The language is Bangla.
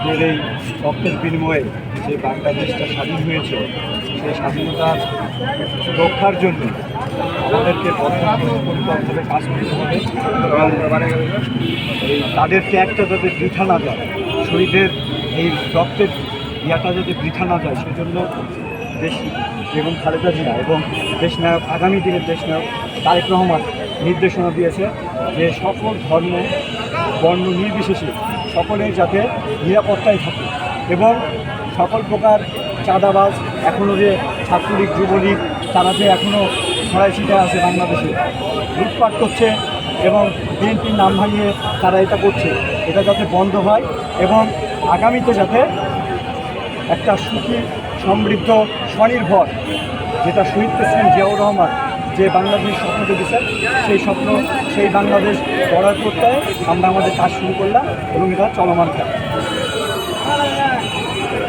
আমাদের এই রক্তের বিনিময়ে যে বাংলাদেশটা স্বাধীন হয়েছে, সেই স্বাধীনতা রক্ষার জন্য আমাদেরকে পরিকল্পনাভাবে কাজ করতে হবে এবং এই তাদের ত্যাগটা যাতে বৃথা না যায়, শহীদের এই রক্তের ইয়াটা যাতে বৃথা না যায়, সেজন্য দেশ বেগম খালেদা জিয়া এবং দেশনায়ক আগামী দিনের দেশনায়ক তারেক রহমান নির্দেশনা দিয়েছে যে সকল ধর্ম বর্ণ নির্বিশেষে সকলেই যাতে নিরাপত্তায় থাকে এবং সকল প্রকার চাঁদাবাজ এখনও যে ছাত্রলীগ যুবলীগ তারা যে এখনও ছড়াই ছিটায় আছে বাংলাদেশে, লুটপাট করছে এবং বিএনপির নাম ভাঙিয়ে তারা এটা করছে, এটা যাতে বন্ধ হয় এবং আগামীতে যাতে একটা সুখী সমৃদ্ধ স্বনির্ভর, যেটা শহীদ প্রেসিডেন্ট জিয়াউর রহমান যে বাংলাদেশ স্বপ্ন দেখেছেন, সেই স্বপ্ন সেই বাংলাদেশ গড়ার প্রত্যয়ে আমরা আমাদের কাজ শুরু করলাম এবং এটা চলমান থাকে।